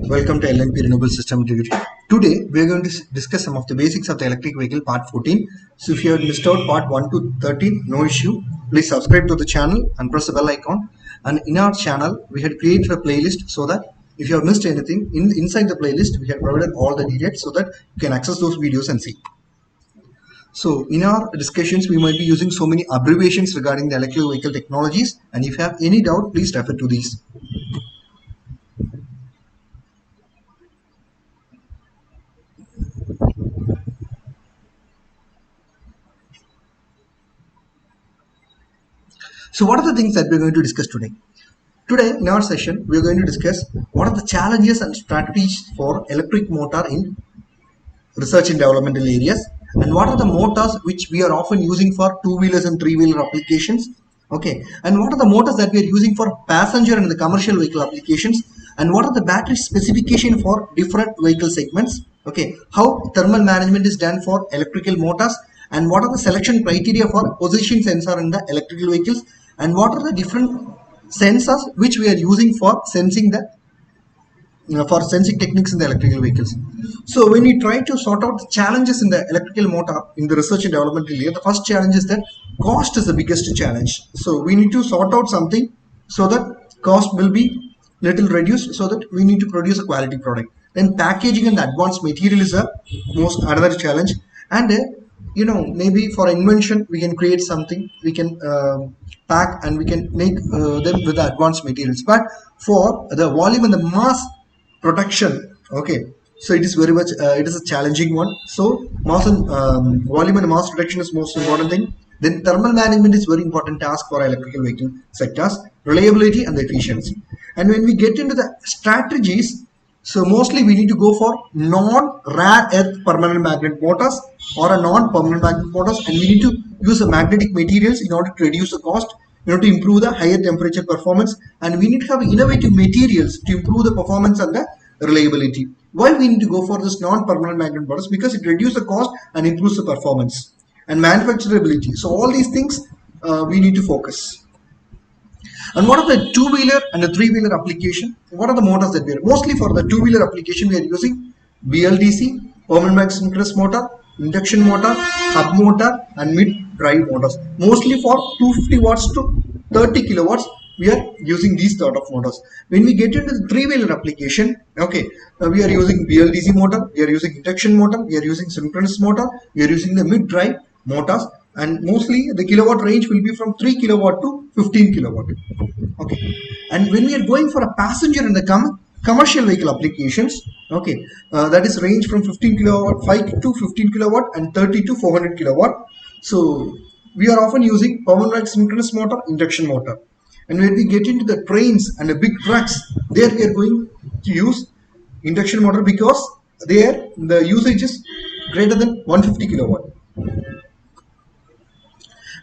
Welcome to LNP Renewable System Integrity. Today we are going to discuss some of the basics of the electric vehicle part 14. So if you have missed out part 1 to 13, no issue. Please subscribe to the channel and press the bell icon. And in our channel we had created a playlist so that if you have missed anything, inside the playlist we have provided all the details so that you can access those videos and see. So in our discussions we might be using so many abbreviations regarding the electric vehicle technologies, and if you have any doubt, please refer to these. So what are the things that we're going to discuss today? Today in our session, we're going to discuss what are the challenges and strategies for electric motor in research and developmental areas, and what are the motors which we are often using for two-wheelers and three-wheeler applications. Okay, and what are the motors that we are using for passenger and the commercial vehicle applications, and what are the battery specification for different vehicle segments. Okay, how thermal management is done for electrical motors, and what are the selection criteria for position sensor in the electrical vehicles, and what are the different sensors which we are using for sensing techniques in the electrical vehicles. So when we try to sort out the challenges in the electrical motor in the research and development area, the first challenge is that cost is the biggest challenge. So we need to sort out something so that cost will be little reduced, so that we need to produce a quality product. Then packaging and advanced material is a most another challenge, and maybe for invention we can create something, we can pack and we can make them with the advanced materials, but for the volume and the mass production, okay, so it is very much it is a challenging one. So mass and volume and mass production is most important thing. Then thermal management is very important task for electrical vehicle sectors, reliability and efficiency. And when we get into the strategies, so mostly we need to go for non-rare earth permanent magnet motors or a non-permanent magnet motors, and we need to use the magnetic materials in order to reduce the cost, in order to improve the higher temperature performance, and we need to have innovative materials to improve the performance and the reliability. Why we need to go for this non-permanent magnet motors? Because it reduces the cost and improves the performance and manufacturability. So all these things we need to focus. And what are the two-wheeler and the three-wheeler application? What are the motors that we are? Mostly for the two-wheeler application, we are using BLDC, permanent magnet synchronous motor, induction motor, hub motor, and mid-drive motors. Mostly for 250 watts to 30 kilowatts, we are using these sort of motors. When we get into the three-wheeler application, okay, we are using BLDC motor, we are using induction motor, we are using synchronous motor, we are using the mid-drive motors, and mostly the kilowatt range will be from 3 kilowatt to 15 kilowatt. Okay, and when we are going for a passenger in the commercial vehicle applications, okay, that is range from 15 kilowatt, 5 to 15 kilowatt, and 30 to 400 kilowatt. So we are often using permanent magnet synchronous motor, induction motor. And when we get into the trains and the big trucks, there we are going to use induction motor, because there the usage is greater than 150 kilowatt.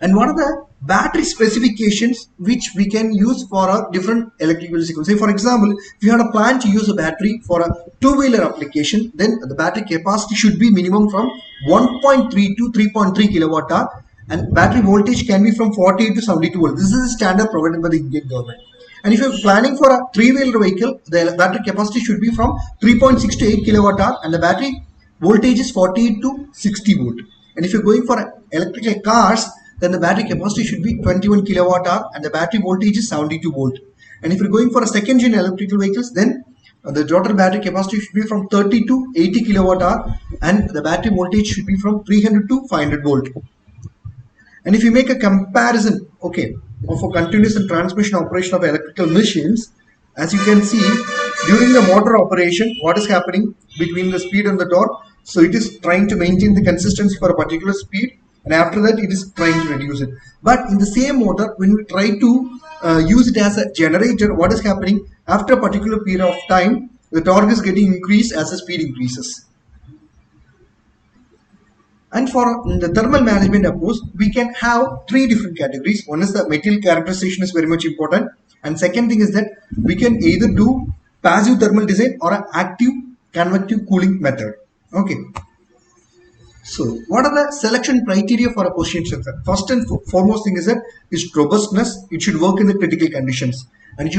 And what are the battery specifications which we can use for a different electric vehicle? Say for example, if you had a plan to use a battery for a two-wheeler application, then the battery capacity should be minimum from 1.3 to 3.3 kilowatt hour, and battery voltage can be from 48 to 72 volts. This is the standard provided by the Indian government. And if you're planning for a three-wheeler vehicle, the battery capacity should be from 3.6 to 8 kilowatt hour, and the battery voltage is 48 to 60 volt. And if you're going for electrical cars, then the battery capacity should be 21 kilowatt hour and the battery voltage is 72 volt. And if you're going for a second gen electrical vehicles, then the total battery capacity should be from 30 to 80 kilowatt hour and the battery voltage should be from 300 to 500 volt. And if you make a comparison, okay, of a continuous and transmission operation of electrical machines, as you can see, during the motor operation, what is happening between the speed and the torque? So it is trying to maintain the consistency for a particular speed, and after that it is trying to reduce it. But in the same motor, when we try to use it as a generator, what is happening? After a particular period of time, the torque is getting increased as the speed increases. And for the thermal management approach, we can have three different categories. One is the material characterization is very much important, and second thing is that we can either do passive thermal design or an active convective cooling method. Okay. So what are the selection criteria for a position sensor? First and foremost thing is that its robustness. It should work in the critical conditions. and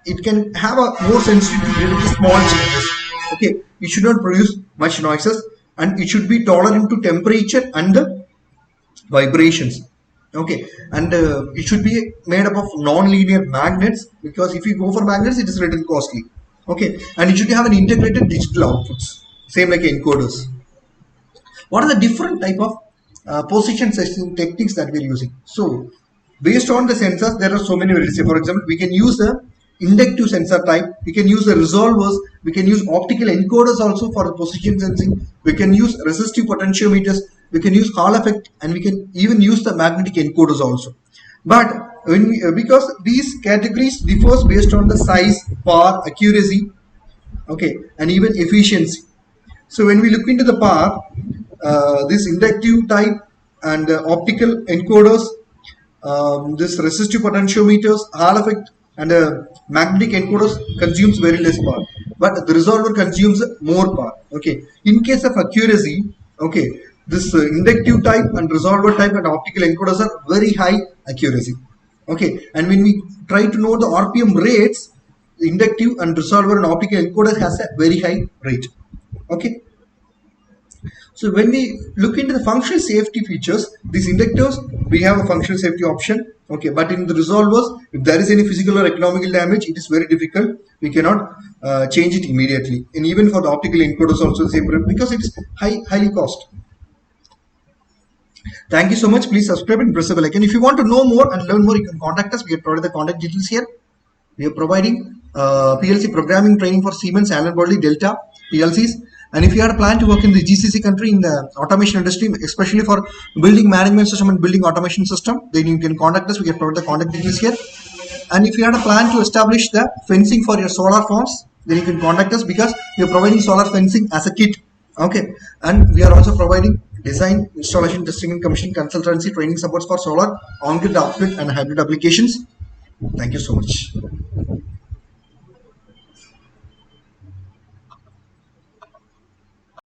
it can have a more sensitivity related to small changes. Okay, it should not produce much noises, and it should be tolerant to temperature and vibrations. Okay, and it should be made up of non-linear magnets, because if you go for magnets it is a little costly. Okay, and it should have an integrated digital outputs, same like encoders. What are the different type of position sensing techniques that we are using? So based on the sensors, there are so many varieties. For example, we can use the inductive sensor type, we can use the resolvers, we can use optical encoders also for the position sensing, we can use resistive potentiometers, we can use Hall effect, and we can even use the magnetic encoders also. But when because these categories differs based on the size, power, accuracy, okay, and even efficiency. So when we look into the power, this inductive type and optical encoders, this resistive potentiometers, Hall effect, and magnetic encoders consumes very less power, but the resolver consumes more power. Okay, in case of accuracy, okay, this inductive type and resolver type and optical encoders are very high accuracy. Okay, and when we try to know the RPM rates, the inductive and resolver and optical encoder has a very high rate. Okay, so when we look into the functional safety features, these inductors, we have a functional safety option. Okay, but in the resolvers, if there is any physical or economical damage, it is very difficult. We cannot change it immediately. And even for the optical encoders also the same, because it is highly cost. Thank you so much. Please subscribe and press the bell icon. If you want to know more and learn more, you can contact us. We have provided the contact details here. We are providing PLC programming training for Siemens, Allen Bradley, Delta PLCs. And if you had a plan to work in the GCC country in the automation industry, especially for building management system and building automation system, then you can contact us. We have provided the contact details here. And if you had a plan to establish the fencing for your solar farms, then you can contact us, because we are providing solar fencing as a kit. Okay, and we are also providing design, installation, testing, and commissioning consultancy training supports for solar, on-grid, off-grid, and hybrid applications. Thank you so much.